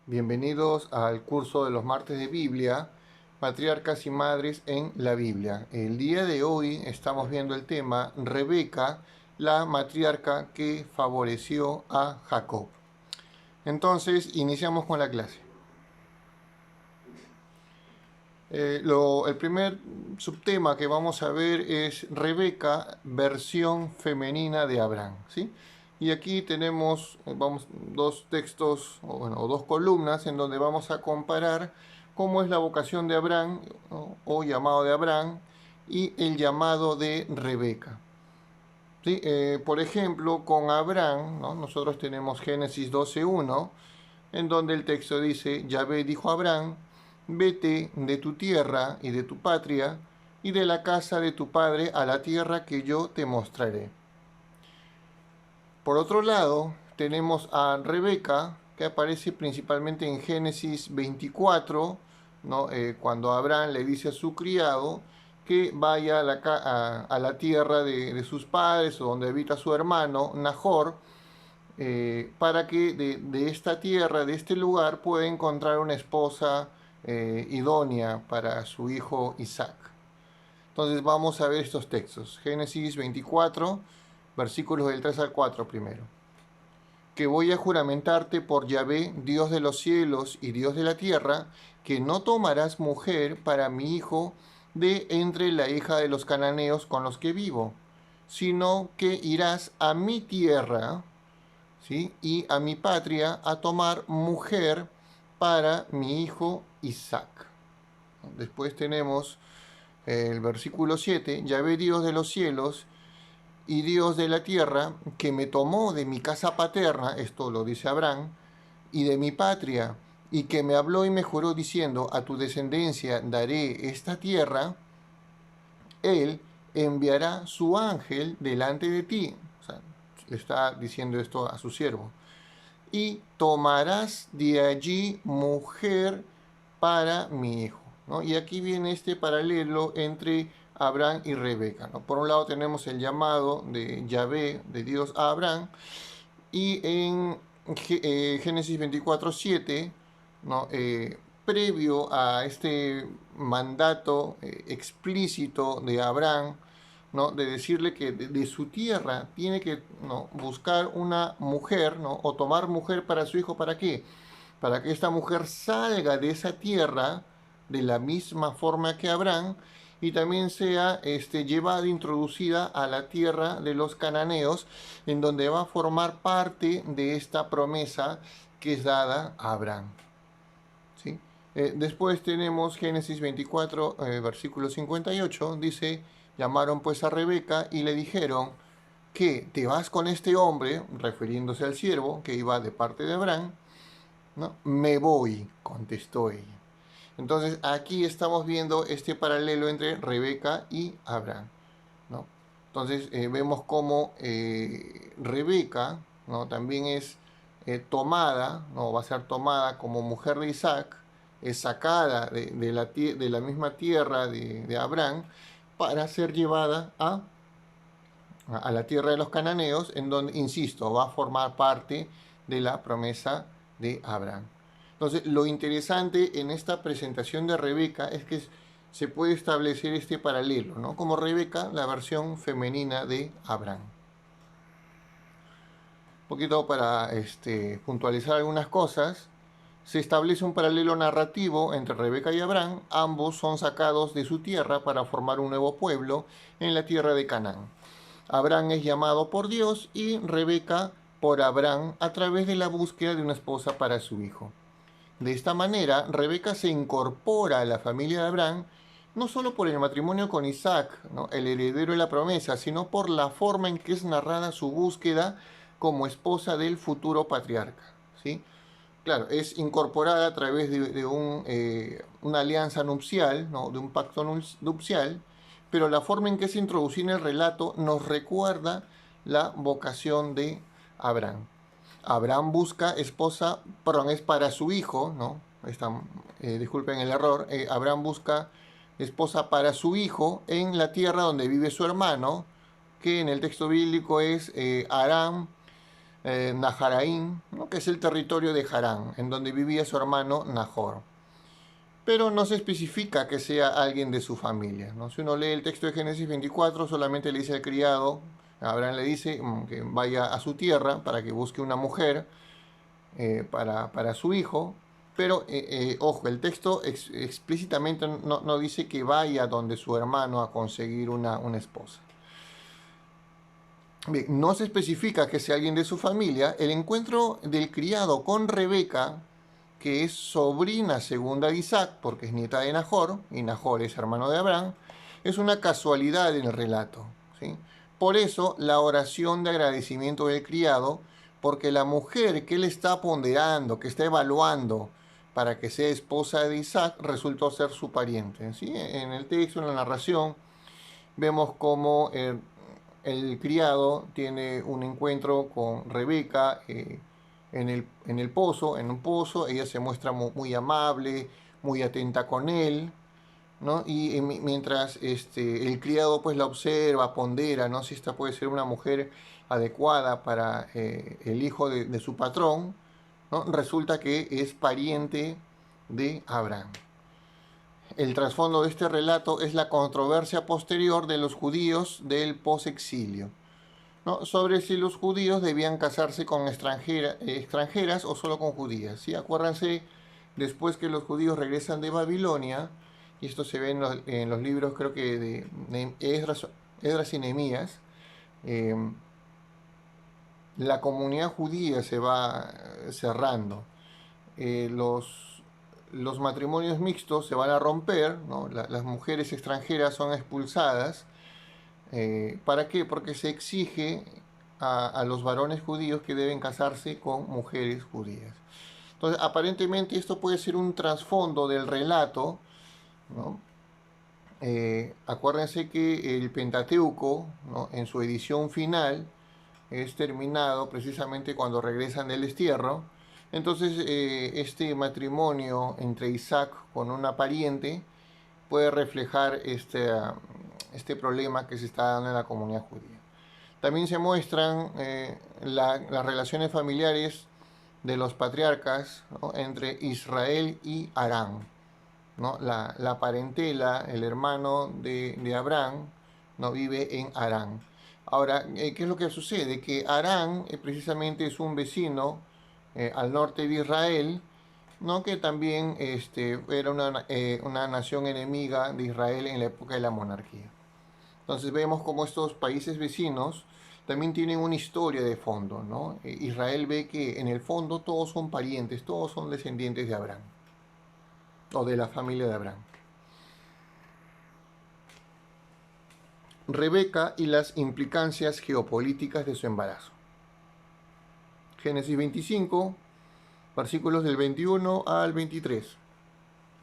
Bienvenidos al curso de los martes de Biblia, Patriarcas y Madres en la Biblia. El día de hoy estamos viendo el tema Rebeca, la matriarca que favoreció a Jacob. Entonces, iniciamos con la clase. El primer subtema que vamos a ver es Rebeca, versión femenina de Abraham, ¿sí? Y aquí tenemos dos textos, o dos columnas, en donde vamos a comparar cómo es la vocación de Abraham, ¿no? O llamado de Abraham, y el llamado de Rebeca. ¿Sí? Por ejemplo, con Abraham, ¿no? Nosotros tenemos Génesis 12:1, en donde el texto dice: Yahvé dijo a Abraham, vete de tu tierra y de tu patria y de la casa de tu padre a la tierra que yo te mostraré. Por otro lado, tenemos a Rebeca, que aparece principalmente en Génesis 24, ¿no? Cuando Abraham le dice a su criado que vaya a la tierra de sus padres, o donde habita su hermano Nahor, para que de esta tierra, de este lugar, pueda encontrar una esposa idónea para su hijo Isaac. Entonces vamos a ver estos textos. Génesis 24, versículos del 3 al 4 primero. Que voy a juramentarte por Yahvé, Dios de los cielos y Dios de la tierra, que no tomarás mujer para mi hijo de entre la hija de los cananeos con los que vivo, sino que irás a mi tierra, ¿sí? Y a mi patria a tomar mujer para mi hijo Isaac. Después tenemos el versículo 7, Yahvé Dios de los cielos y Dios de la tierra, que me tomó de mi casa paterna, esto lo dice Abraham, y de mi patria, y que me habló y me juró diciendo, a tu descendencia daré esta tierra, él enviará su ángel delante de ti. O sea, le está diciendo esto a su siervo. Y tomarás de allí mujer para mi hijo, ¿no? Y aquí viene este paralelo entre Abraham y Rebeca, ¿no? Por un lado tenemos el llamado de Yahvé, de Dios a Abraham, y en Génesis 24:7, ¿no? Previo a este mandato explícito de Abraham, ¿no? De decirle que de su tierra tiene que, ¿no? buscar una mujer, ¿no? O tomar mujer para su hijo. ¿Para qué? Para que esta mujer salga de esa tierra de la misma forma que Abraham, y también sea llevada, introducida a la tierra de los cananeos, en donde va a formar parte de esta promesa que es dada a Abraham. ¿Sí? Después tenemos Génesis 24, versículo 58, dice: llamaron pues a Rebeca y le dijeron, que te vas con este hombre, refiriéndose al siervo que iba de parte de Abraham, ¿no? Me voy, contestó ella. Entonces aquí estamos viendo este paralelo entre Rebeca y Abraham, ¿no? Entonces vemos cómo Rebeca, ¿no? también es tomada, ¿no? va a ser tomada como mujer de Isaac, es sacada de la misma tierra de Abraham, para ser llevada a la tierra de los cananeos, en donde, insisto, va a formar parte de la promesa de Abraham. Entonces, lo interesante en esta presentación de Rebeca es que se puede establecer este paralelo, ¿no? Como Rebeca, la versión femenina de Abraham. Un poquito para puntualizar algunas cosas. Se establece un paralelo narrativo entre Rebeca y Abraham. Ambos son sacados de su tierra para formar un nuevo pueblo en la tierra de Canaán. Abraham es llamado por Dios y Rebeca por Abraham a través de la búsqueda de una esposa para su hijo. De esta manera, Rebeca se incorpora a la familia de Abraham, no solo por el matrimonio con Isaac, ¿no? el heredero de la promesa, sino por la forma en que es narrada su búsqueda como esposa del futuro patriarca, ¿sí? Claro, es incorporada a través de una alianza nupcial, ¿no? de un pacto nupcial, pero la forma en que se introduce en el relato nos recuerda la vocación de Abraham. Abraham busca esposa, perdón, es para su hijo, ¿no? Disculpen el error. Abraham busca esposa para su hijo en la tierra donde vive su hermano, que en el texto bíblico es Aram, Naharaim, ¿no? Que es el territorio de Harán, en donde vivía su hermano Nahor. Pero no se especifica que sea alguien de su familia, ¿no? Si uno lee el texto de Génesis 24, solamente le dice al criado, Abraham le dice que vaya a su tierra para que busque una mujer para su hijo, pero ojo, el texto explícitamente no dice que vaya donde su hermano a conseguir una esposa. Bien, no se especifica que sea alguien de su familia. El encuentro del criado con Rebeca, que es sobrina segunda de Isaac, porque es nieta de Nahor, y Nahor es hermano de Abraham, es una casualidad en el relato, ¿sí? Por eso la oración de agradecimiento del criado, porque la mujer que él está ponderando, que está evaluando para que sea esposa de Isaac, resultó ser su pariente, ¿sí? En el texto, en la narración, vemos cómo el criado tiene un encuentro con Rebeca en el pozo, en un pozo. Ella se muestra muy amable, muy atenta con él, ¿no? Y mientras el criado pues la observa, pondera, ¿no? Si esta puede ser una mujer adecuada para el hijo de su patrón, ¿no? Resulta que es pariente de Abraham. El trasfondo de este relato es la controversia posterior de los judíos del posexilio, ¿no? Sobre si los judíos debían casarse con extranjeras o solo con judías. ¿Sí? Acuérdense, después que los judíos regresan de Babilonia, y esto se ve en los libros creo que de Esdras y Nehemías, la comunidad judía se va cerrando. Los matrimonios mixtos se van a romper, ¿no? Las mujeres extranjeras son expulsadas. ¿Para qué? Porque se exige a los varones judíos que deben casarse con mujeres judías. Entonces, aparentemente esto puede ser un trasfondo del relato, ¿no? Acuérdense que el Pentateuco, ¿no? En su edición final, es terminado precisamente cuando regresan del destierro. Entonces, este matrimonio entre Isaac con una pariente puede reflejar este problema que se está dando en la comunidad judía. También se muestran las relaciones familiares de los patriarcas, ¿no? Entre Israel y Aram, ¿no? La parentela, el hermano de Abraham, ¿no? Vive en Aram. Ahora, ¿qué es lo que sucede? Que Aram precisamente es un vecino al norte de Israel, ¿no? Que también era una nación enemiga de Israel en la época de la monarquía. Entonces vemos cómo estos países vecinos también tienen una historia de fondo, ¿no? Israel ve que en el fondo todos son parientes, todos son descendientes de Abraham, o de la familia de Abraham. Rebeca y las implicancias geopolíticas de su embarazo. Génesis 25, versículos del 21 al 23.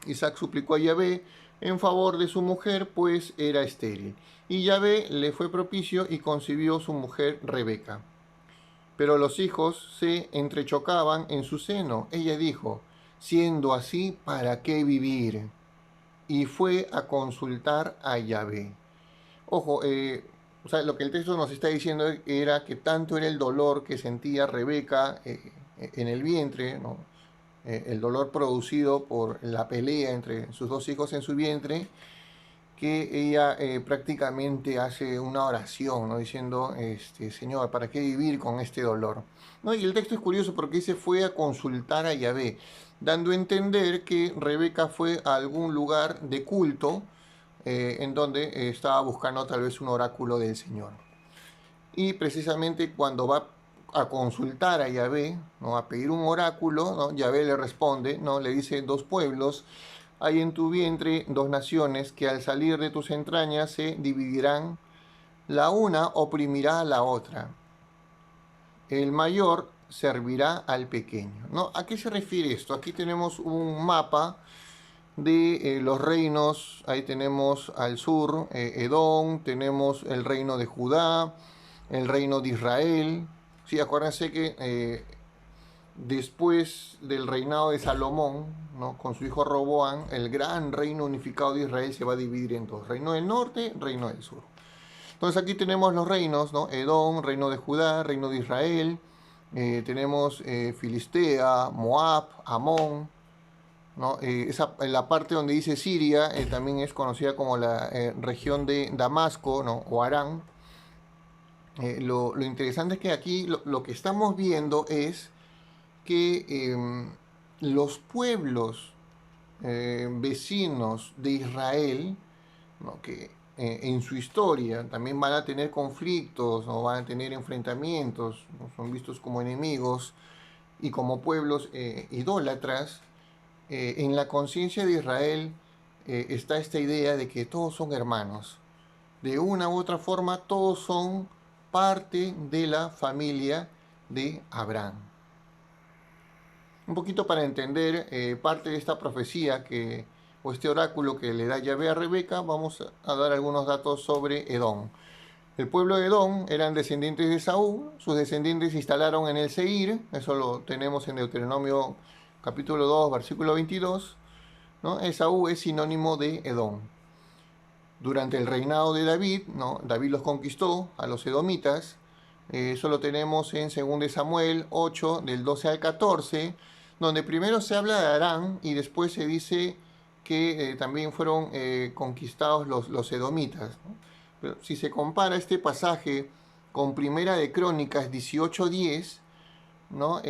Isaac suplicó a Yahvé en favor de su mujer, pues era estéril. Y Yahvé le fue propicio y concibió su mujer Rebeca. Pero los hijos se entrechocaban en su seno. Ella dijo, siendo así, ¿para qué vivir? Y fue a consultar a Yahvé. Ojo, o sea, lo que el texto nos está diciendo era que tanto era el dolor que sentía Rebeca en el vientre, ¿no? El dolor producido por la pelea entre sus dos hijos en su vientre, que ella prácticamente hace una oración, ¿no? Diciendo, Señor, ¿para qué vivir con este dolor? ¿No? Y el texto es curioso porque dice fue a consultar a Yahvé, dando a entender que Rebeca fue a algún lugar de culto en donde estaba buscando tal vez un oráculo del Señor. Y precisamente cuando va a consultar a Yahvé, ¿no? A pedir un oráculo, ¿no? Yahvé le responde, ¿no? Le dice, dos pueblos hay en tu vientre, dos naciones que al salir de tus entrañas se dividirán, la una oprimirá a la otra, el mayor servirá al pequeño, ¿no? ¿A qué se refiere esto? Aquí tenemos un mapa de los reinos. Ahí tenemos al sur Edom, tenemos el reino de Judá, el reino de Israel. Sí, acuérdense que después del reinado de Salomón, ¿no? Con su hijo Roboam, el gran reino unificado de Israel se va a dividir en dos, reino del norte, reino del sur. Entonces aquí tenemos los reinos, ¿no? Edom, reino de Judá, reino de Israel, tenemos Filistea, Moab, Amón, ¿no? La parte donde dice Siria también es conocida como la región de Damasco, ¿no? O Arán. Lo interesante es que aquí lo que estamos viendo es que los pueblos vecinos de Israel, ¿no? Que en su historia también van a tener conflictos, ¿no? Van a tener enfrentamientos, ¿no? Son vistos como enemigos y como pueblos idólatras. En la conciencia de Israel está esta idea de que todos son hermanos. De una u otra forma, todos son parte de la familia de Abraham. Un poquito para entender parte de esta profecía o este oráculo que le da Yahvé a Rebeca, vamos a dar algunos datos sobre Edom. El pueblo de Edom eran descendientes de Saúl, sus descendientes se instalaron en el Seir, eso lo tenemos en Deuteronomio capítulo 2, versículo 22, ¿no? Esaú es sinónimo de Edom. Durante el reinado de David, ¿no? David los conquistó a los edomitas, eso lo tenemos en 2 Samuel 8, del 12 al 14, donde primero se habla de Arán y después se dice que también fueron conquistados los edomitas, ¿no? Pero si se compara este pasaje con Primera de Crónicas 18:10, ¿no?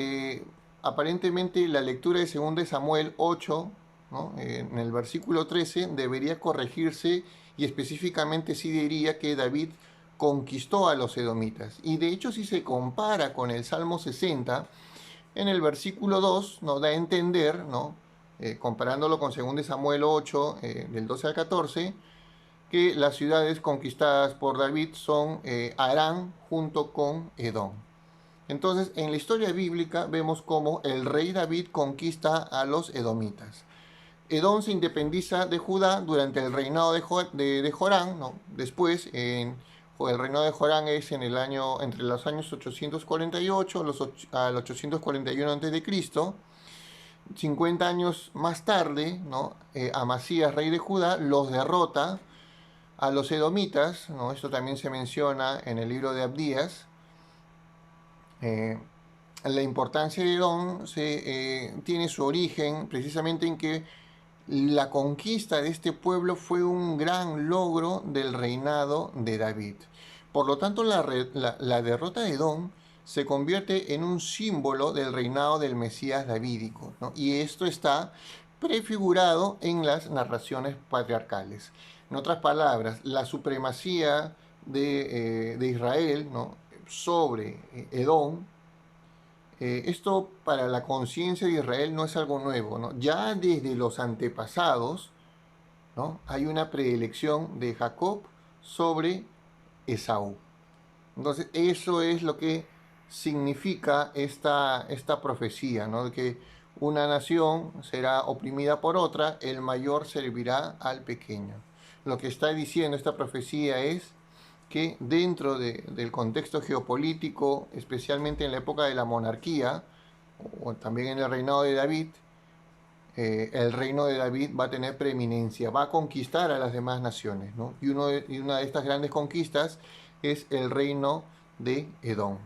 Aparentemente la lectura de 2 Samuel 8, ¿no? En el versículo 13 debería corregirse y específicamente sí diría que David conquistó a los edomitas. Y de hecho si se compara con el Salmo 60, en el versículo 2 nos da a entender, ¿no? Comparándolo con 2 Samuel 8, del 12 al 14, que las ciudades conquistadas por David son Arán junto con Edom. Entonces, en la historia bíblica vemos cómo el rey David conquista a los edomitas. Edom se independiza de Judá durante el reinado de Jorán, ¿no? Después, el reinado de Jorán es entre los años 848 al 841 a.C. 50 años más tarde, ¿no? Amasías, rey de Judá, los derrota a los edomitas, ¿no? Esto también se menciona en el libro de Abdías. La importancia de Edom tiene su origen precisamente en que la conquista de este pueblo fue un gran logro del reinado de David. Por lo tanto, la derrota de Edom se convierte en un símbolo del reinado del Mesías davídico, ¿no? Y esto está prefigurado en las narraciones patriarcales. En otras palabras, la supremacía de Israel, ¿no? Sobre Edom. Esto para la conciencia de Israel no es algo nuevo, ¿no? Ya desde los antepasados, ¿no? Hay una predilección de Jacob sobre Esaú. Entonces eso es lo que significa esta profecía, ¿no? De que una nación será oprimida por otra, el mayor servirá al pequeño. Lo que está diciendo esta profecía es que dentro del contexto geopolítico, especialmente en la época de la monarquía, o también en el reinado de David, el reino de David va a tener preeminencia, va a conquistar a las demás naciones, ¿no? Y una de estas grandes conquistas es el reino de Edom.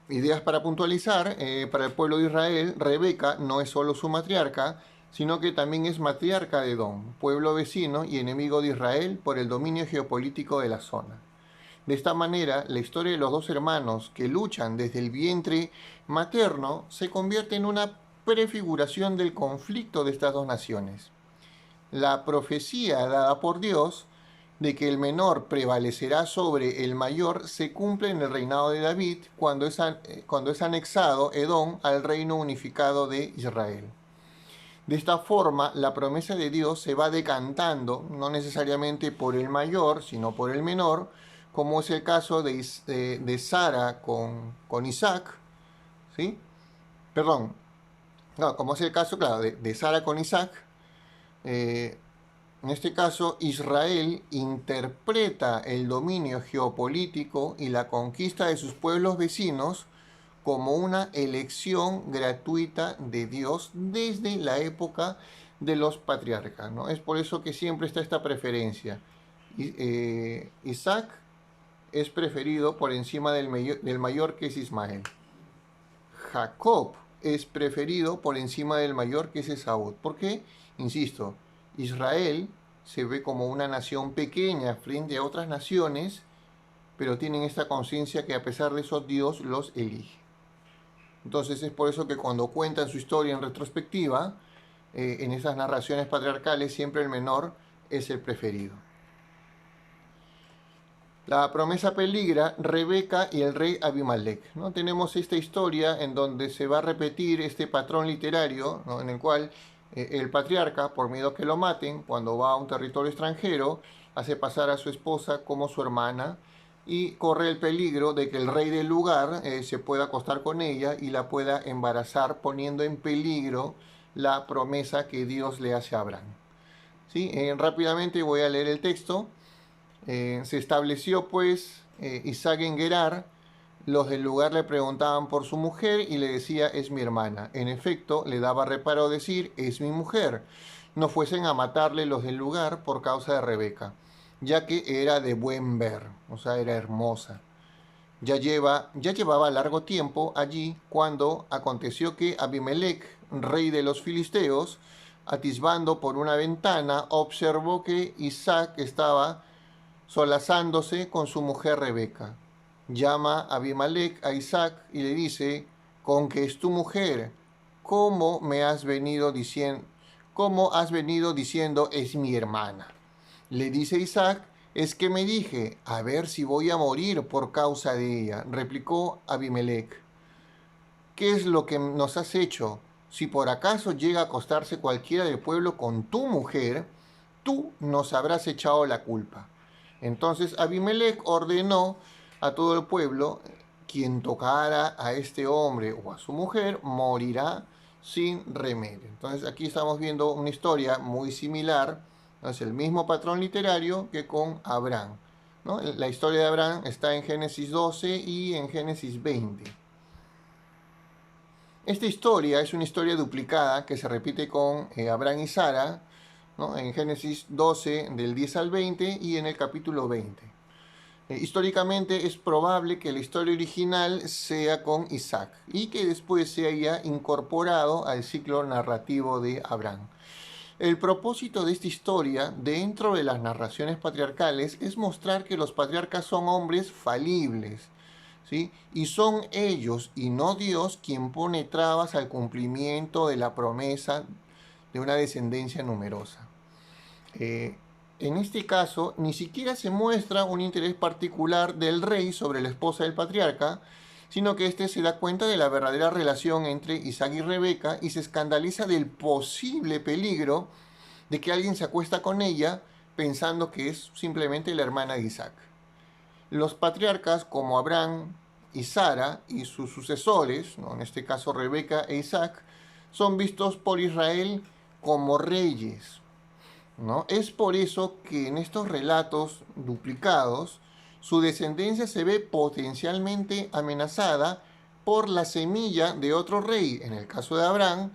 Ideas para puntualizar, para el pueblo de Israel, Rebeca no es solo su matriarca, sino que también es matriarca de Edom, pueblo vecino y enemigo de Israel por el dominio geopolítico de la zona. De esta manera, la historia de los dos hermanos que luchan desde el vientre materno se convierte en una prefiguración del conflicto de estas dos naciones. La profecía dada por Dios de que el menor prevalecerá sobre el mayor se cumple en el reinado de David cuando es anexado Edom al reino unificado de Israel. De esta forma, la promesa de Dios se va decantando, no necesariamente por el mayor, sino por el menor, como es el caso de Sara con Isaac, ¿sí? Perdón, no, como es el caso, claro, de Sara con Isaac. En este caso, Israel interpreta el dominio geopolítico y la conquista de sus pueblos vecinos como una elección gratuita de Dios desde la época de los patriarcas, ¿no? Es por eso que siempre está esta preferencia. Isaac es preferido por encima del mayor que es Ismael. Jacob es preferido por encima del mayor que es Esaú. ¿Por qué? Insisto, Israel se ve como una nación pequeña frente a otras naciones, pero tienen esta conciencia que a pesar de eso Dios los elige. Entonces es por eso que cuando cuentan su historia en retrospectiva, en esas narraciones patriarcales siempre el menor es el preferido. La promesa peligra Rebeca y el rey Abimelech, ¿no? Tenemos esta historia en donde se va a repetir este patrón literario, ¿no? En el cual el patriarca, por miedo a que lo maten, cuando va a un territorio extranjero, hace pasar a su esposa como su hermana y corre el peligro de que el rey del lugar se pueda acostar con ella y la pueda embarazar, poniendo en peligro la promesa que Dios le hace a Abraham. ¿Sí? Rápidamente voy a leer el texto. Se estableció pues Isaac en Gerar. Los del lugar le preguntaban por su mujer y le decía, es mi hermana. En efecto, le daba reparo decir, es mi mujer. No fuesen a matarle los del lugar por causa de Rebeca, ya que era de buen ver, o sea, era hermosa. Ya llevaba largo tiempo allí cuando aconteció que Abimelech, rey de los filisteos, atisbando por una ventana, observó que Isaac estaba solazándose con su mujer Rebeca. Llama a Abimelech a Isaac y le dice, con que es tu mujer, ¿cómo has venido diciendo es mi hermana? Le dice Isaac, es que me dije, a ver si voy a morir por causa de ella. Replicó Abimelech, ¿qué es lo que nos has hecho? Si por acaso llega a acostarse cualquiera del pueblo con tu mujer, tú nos habrás echado la culpa. Entonces Abimelech ordenó a todo el pueblo, quien tocara a este hombre o a su mujer, morirá sin remedio. Entonces aquí estamos viendo una historia muy similar, ¿no? Es el mismo patrón literario que con Abraham, ¿no? La historia de Abraham está en Génesis 12 y en Génesis 20. Esta historia es una historia duplicada que se repite con Abraham y Sara, ¿no? En Génesis 12 del 10 al 20 y en el capítulo 20. Históricamente es probable que la historia original sea con Isaac y que después se haya incorporado al ciclo narrativo de Abraham. El propósito de esta historia dentro de las narraciones patriarcales es mostrar que los patriarcas son hombres falibles, ¿sí? Y son ellos y no Dios quien pone trabas al cumplimiento de la promesa de una descendencia numerosa. En este caso, ni siquiera se muestra un interés particular del rey sobre la esposa del patriarca, sino que éste se da cuenta de la verdadera relación entre Isaac y Rebeca y se escandaliza del posible peligro de que alguien se acuesta con ella pensando que es simplemente la hermana de Isaac. Los patriarcas como Abraham y Sara y sus sucesores, ¿no? En este caso Rebeca e Isaac, son vistos por Israel como reyes, ¿no? Es por eso que en estos relatos duplicados su descendencia se ve potencialmente amenazada por la semilla de otro rey, en el caso de Abraham,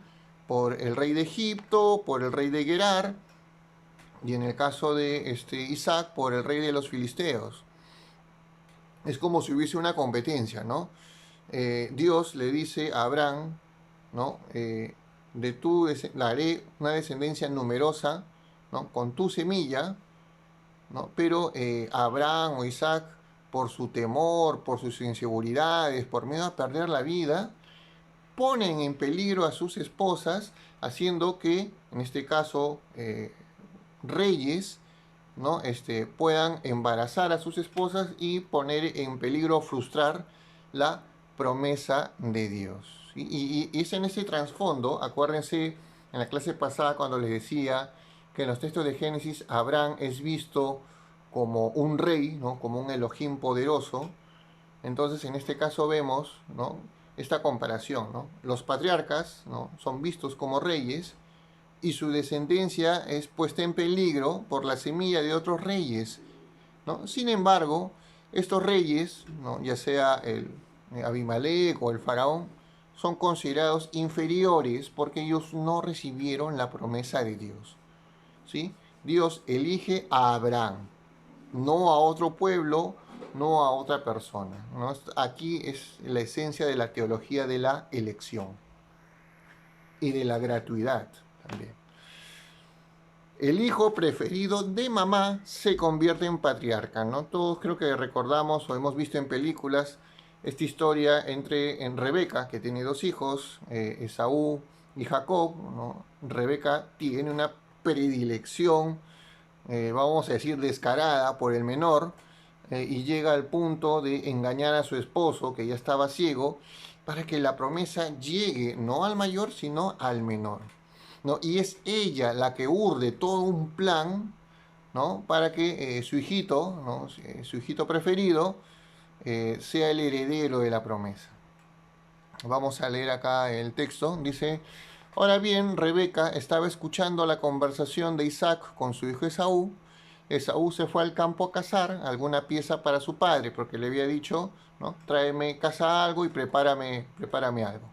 por el rey de Egipto, por el rey de Gerar, y en el caso de Isaac, por el rey de los filisteos. Es como si hubiese una competencia, ¿no? Dios le dice a Abraham, ¿no? Le haré una descendencia numerosa, ¿no? Con tu semilla, ¿no? Pero Abraham o Isaac, por su temor, por sus inseguridades, por miedo a perder la vida, ponen en peligro a sus esposas, haciendo que, en este caso, reyes, ¿no? Puedan embarazar a sus esposas y poner en peligro, frustrar la promesa de Dios. ¿Sí? Y es en ese trasfondo, acuérdense en la clase pasada cuando les decía que en los textos de Génesis Abraham es visto como un rey, ¿no? Como un Elohim poderoso. Entonces en este caso vemos, ¿no? Esta comparación, ¿no? Los patriarcas, ¿no? Son vistos como reyes y su descendencia es puesta en peligro por la semilla de otros reyes, ¿no? Sin embargo, estos reyes, ¿no? Ya sea el Abimelech o el faraón, son considerados inferiores porque ellos no recibieron la promesa de Dios, ¿sí? Dios elige a Abraham, no a otro pueblo no a otra persona, ¿no? Aquí es la esencia de la teología de la elección y de la gratuidad también. El hijo preferido de mamá se convierte en patriarca, ¿no? Todos creo que recordamos o hemos visto en películas esta historia en Rebeca, que tiene dos hijos, Esaú y Jacob, ¿no? Rebeca tiene una predilección, vamos a decir, descarada por el menor, y llega al punto de engañar a su esposo, que ya estaba ciego, para que la promesa llegue no al mayor, sino al menor, ¿no? Y es ella la que urde todo un plan, ¿no? Para que su hijito, ¿no? Su hijito preferido, sea el heredero de la promesa. Vamos a leer acá el texto. Dice, ahora bien, Rebeca estaba escuchando la conversación de Isaac con su hijo Esaú. Esaú se fue al campo a cazar alguna pieza para su padre, porque le había dicho, ¿no? Tráeme, caza algo y prepárame algo.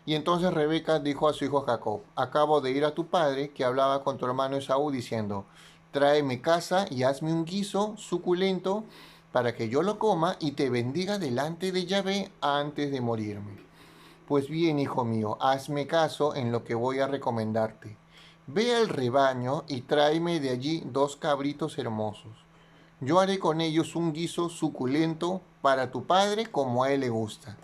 Y entonces Rebeca dijo a su hijo Jacob, acabo de ir a tu padre, que hablaba con tu hermano Esaú, diciendo, tráeme caza y hazme un guiso suculento para que yo lo coma y te bendiga delante de Yahvé antes de morirme. Pues bien, hijo mío, hazme caso en lo que voy a recomendarte. Ve al rebaño y tráeme de allí 2 cabritos hermosos. Yo haré con ellos un guiso suculento para tu padre como a él le gusta.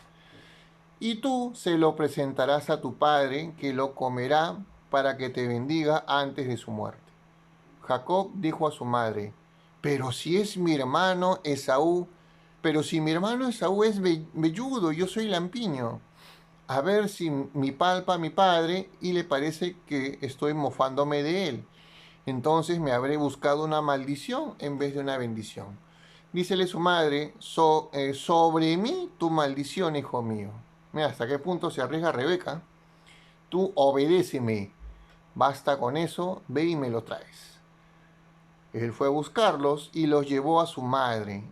Y tú se lo presentarás a tu padre, que lo comerá para que te bendiga antes de su muerte. Jacob dijo a su madre, pero si es mi hermano Esaú, pero si mi hermano Esaú es velludo, yo soy lampiño. A ver si mi palpa a mi padre y le parece que estoy mofándome de él. Entonces me habré buscado una maldición en vez de una bendición. Dícele su madre, sobre mí tu maldición, hijo mío. Mira hasta qué punto se arriesga Rebeca. Tú obedéceme. Basta con eso, ve y me lo traes. Él fue a buscarlos y los llevó a su madre.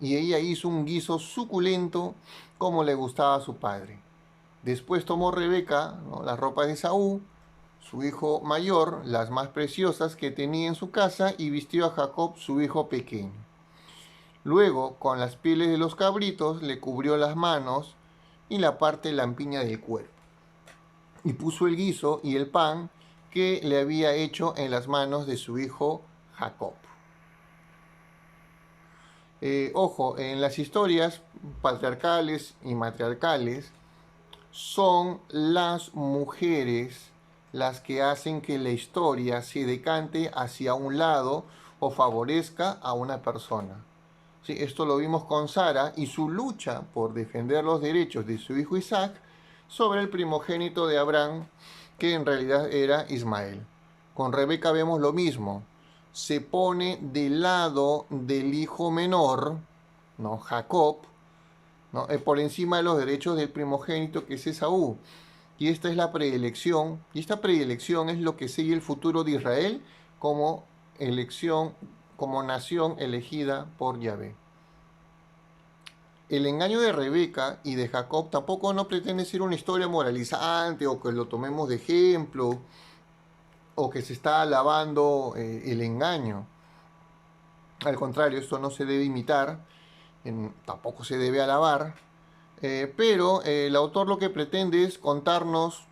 Y ella hizo un guiso suculento como le gustaba a su padre. Después tomó Rebeca, ¿no?, las ropas de Saúl, su hijo mayor, las más preciosas que tenía en su casa, y vistió a Jacob, su hijo pequeño. Luego, con las pieles de los cabritos, le cubrió las manos y la parte lampiña del cuerpo. Y puso el guiso y el pan que le había hecho en las manos de su hijo Jacob. Ojo, en las historias patriarcales y matriarcales, son las mujeres las que hacen que la historia se decante hacia un lado o favorezca a una persona. Sí, esto lo vimos con Sara y su lucha por defender los derechos de su hijo Isaac sobre el primogénito de Abraham, que en realidad era Ismael. Con Rebeca vemos lo mismo. Se pone del lado del hijo menor, ¿no?, Jacob, ¿no?, por encima de los derechos del primogénito, que es Esaú. Y esta es la predilección, y esta predilección es lo que sigue el futuro de Israel como elección, como nación elegida por Yahvé. El engaño de Rebeca y de Jacob tampoco no pretende ser una historia moralizante o que lo tomemos de ejemplo o que se está alabando el engaño. Al contrario, esto no se debe imitar, tampoco se debe alabar, pero el autor lo que pretende es contarnos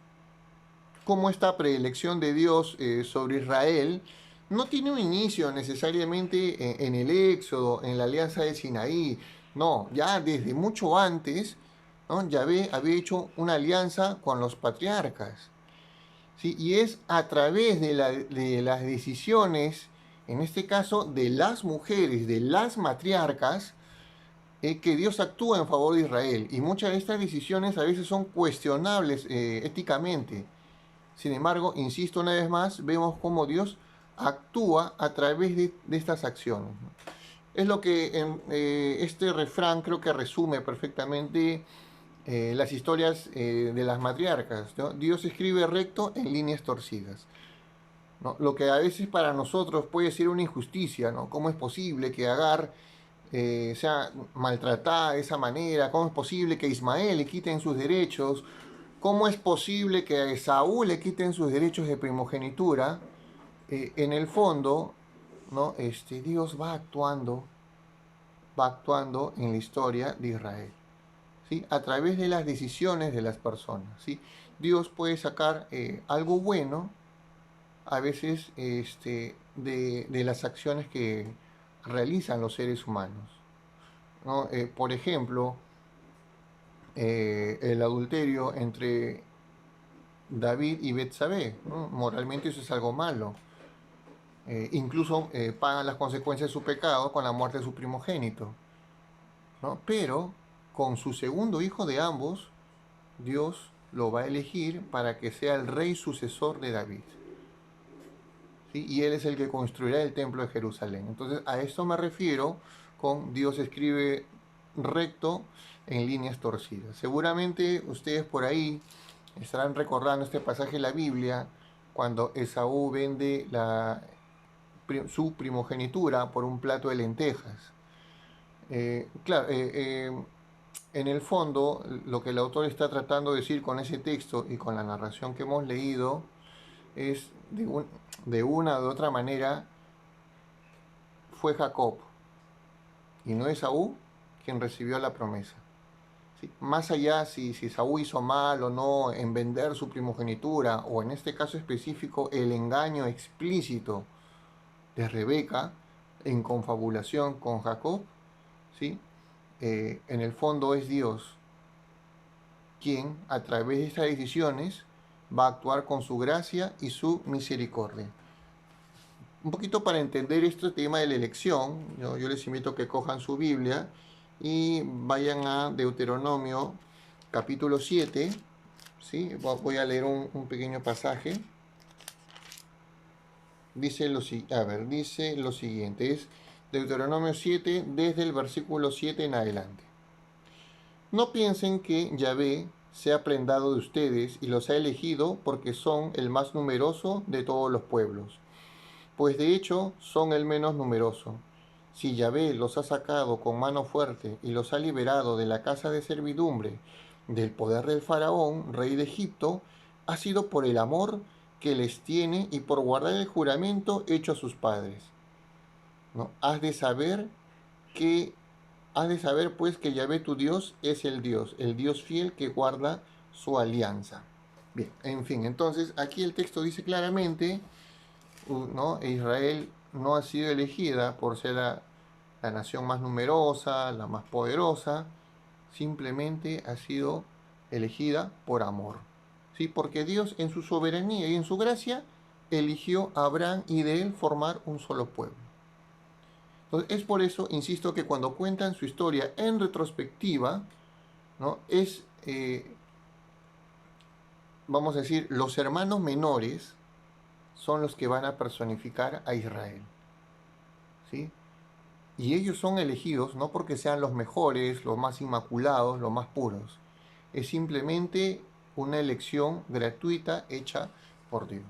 cómo esta predilección de Dios sobre Israel no tiene un inicio necesariamente en el Éxodo, en la alianza de Sinaí. No, ya desde mucho antes, ¿no?, Yahvé había hecho una alianza con los patriarcas, ¿sí? Y es a través de las decisiones, en este caso de las mujeres, de las matriarcas, que Dios actúa en favor de Israel. Y muchas de estas decisiones a veces son cuestionables éticamente. Sin embargo, insisto una vez más, vemos cómo Dios actúa a través de estas acciones. Es lo que este refrán creo que resume perfectamente las historias de las matriarcas, ¿no? Dios escribe recto en líneas torcidas, ¿no? Lo que a veces para nosotros puede ser una injusticia, ¿no? ¿Cómo es posible que Agar sea maltratada de esa manera? ¿Cómo es posible que a Ismael le quiten sus derechos? ¿Cómo es posible que a Esaú le quiten sus derechos de primogenitura? En el fondo, ¿no?, Dios va actuando va actuando en la historia de Israel, ¿sí? A través de las decisiones de las personas, ¿sí? Dios puede sacar algo bueno a veces de las acciones que realizan los seres humanos, ¿no? Por ejemplo, el adulterio entre David y Betsabé, ¿no? Moralmente eso es algo malo. Incluso pagan las consecuencias de su pecado con la muerte de su primogénito, ¿no? Pero con su segundo hijo de ambos, Dios lo va a elegir para que sea el rey sucesor de David, ¿sí? Y él es el que construirá el templo de Jerusalén. Entonces a esto me refiero con Dios escribe recto en líneas torcidas. Seguramente ustedes por ahí estarán recordando este pasaje de la Biblia cuando Esaú vende su primogenitura por un plato de lentejas. Claro, en el fondo lo que el autor está tratando de decir con ese texto y con la narración que hemos leído es de una u otra manera fue Jacob y no Esaú quien recibió la promesa. ¿Sí? Más allá si Esaú hizo mal o no en vender su primogenitura o en este caso específico el engaño explícito de Rebeca en confabulación con Jacob, ¿sí? En el fondo es Dios quien a través de estas decisiones va a actuar con su gracia y su misericordia. Un poquito para entender este tema de la elección, yo les invito a que cojan su Biblia y vayan a Deuteronomio capítulo 7, ¿sí? Voy a leer un pequeño pasaje. Dice dice lo siguiente, es Deuteronomio 7 desde el versículo 7 en adelante. No piensen que Yahvé se ha prendado de ustedes y los ha elegido porque son el más numeroso de todos los pueblos, pues de hecho son el menos numeroso. Si Yahvé los ha sacado con mano fuerte y los ha liberado de la casa de servidumbre, del poder del faraón, rey de Egipto, ha sido por el amor que les tiene y por guardar el juramento hecho a sus padres. ¿No? Has de saber pues que Yahvé tu Dios es el Dios fiel que guarda su alianza. Bien, en fin, entonces aquí el texto dice claramente, ¿no? Israel no ha sido elegida por ser la nación más numerosa, la más poderosa, simplemente ha sido elegida por amor, ¿sí? Porque Dios en su soberanía y en su gracia eligió a Abraham y de él formar un solo pueblo. Entonces, es por eso, insisto, que cuando cuentan su historia en retrospectiva, ¿no? Vamos a decir, los hermanos menores son los que van a personificar a Israel, ¿sí? Y ellos son elegidos no porque sean los mejores, los más inmaculados, los más puros. Es simplemente una elección gratuita hecha por Dios.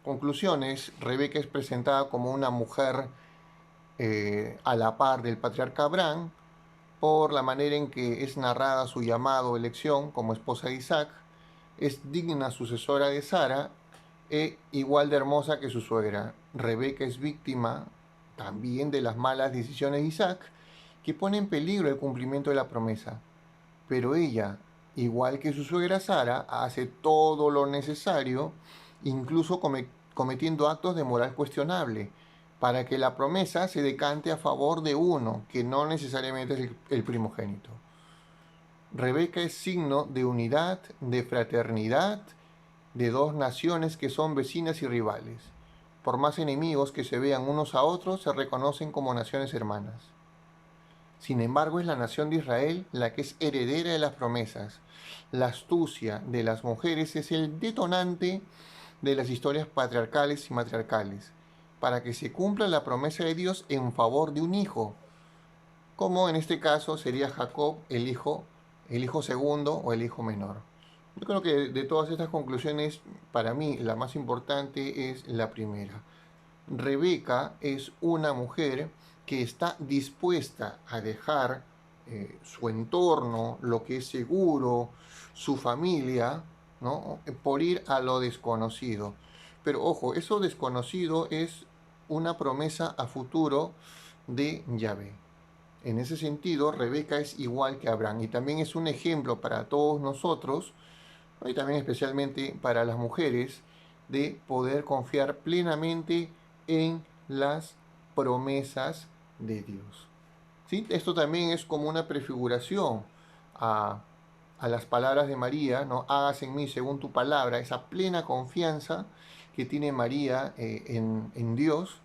Conclusiones, Rebeca es presentada como una mujer a la par del patriarca Abraham por la manera en que es narrada su llamado o elección como esposa de Isaac, es digna sucesora de Sara e igual de hermosa que su suegra. Rebeca es víctima también de las malas decisiones de Isaac, que pone en peligro el cumplimiento de la promesa. Pero ella, igual que su suegra Sara, hace todo lo necesario, incluso cometiendo actos de moral cuestionable, para que la promesa se decante a favor de uno, que no necesariamente es el primogénito. Rebeca es signo de unidad, de fraternidad, de dos naciones que son vecinas y rivales. Por más enemigos que se vean unos a otros, se reconocen como naciones hermanas. Sin embargo, es la nación de Israel la que es heredera de las promesas. La astucia de las mujeres es el detonante de las historias patriarcales y matriarcales, para que se cumpla la promesa de Dios en favor de un hijo, como en este caso sería Jacob el hijo segundo o el hijo menor. Yo creo que de todas estas conclusiones, para mí la más importante es la primera. Rebeca es una mujer que está dispuesta a dejar su entorno, lo que es seguro, su familia, ¿no? Por ir a lo desconocido. Pero ojo, eso desconocido es una promesa a futuro de Yahvé. En ese sentido, Rebeca es igual que Abraham y también es un ejemplo para todos nosotros, ¿no? Y también especialmente para las mujeres, de poder confiar plenamente en las promesas de Dios. ¿Sí? Esto también es como una prefiguración a, a las palabras de María, ¿no? Hágase en mí según tu palabra, esa plena confianza que tiene María en Dios,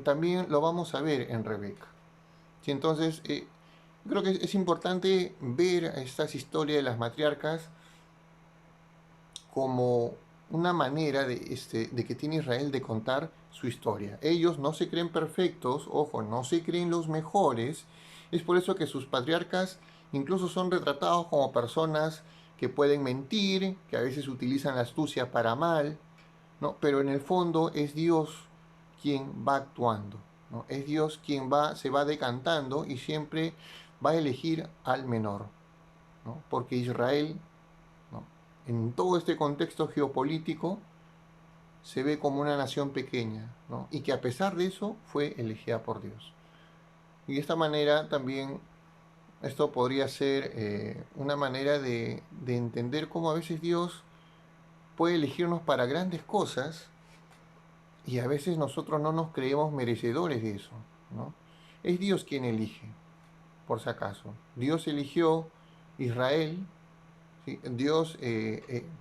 también lo vamos a ver en Rebeca. ¿Sí? Entonces, creo que es importante ver estas historias de las matriarcas como una manera de que tiene Israel de contar su historia. Ellos no se creen perfectos, ojo, no se creen los mejores. Es por eso que sus patriarcas incluso son retratados como personas que pueden mentir, que a veces utilizan la astucia para mal, ¿no? Pero en el fondo es Dios quien va actuando, ¿no? Es Dios quien se va decantando y siempre va a elegir al menor, ¿no? Porque Israel, ¿no?, en todo este contexto geopolítico se ve como una nación pequeña, ¿no? Y que a pesar de eso fue elegida por Dios. Y de esta manera también esto podría ser una manera de entender cómo a veces Dios puede elegirnos para grandes cosas y a veces nosotros no nos creemos merecedores de eso, ¿no? Es Dios quien elige, por si acaso. Dios eligió Israel, ¿sí? Dios,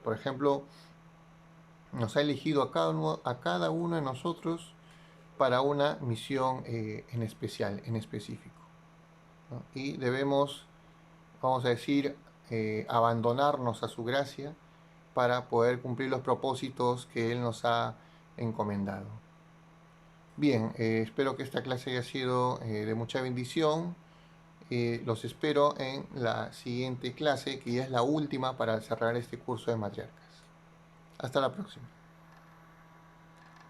por ejemplo, nos ha elegido a cada uno de nosotros para una misión en especial, en específico, ¿no? Y debemos, vamos a decir, abandonarnos a su gracia para poder cumplir los propósitos que Él nos ha encomendado. Bien, espero que esta clase haya sido de mucha bendición. Los espero en la siguiente clase, que ya es la última para cerrar este curso de matriarcas. Hasta la próxima.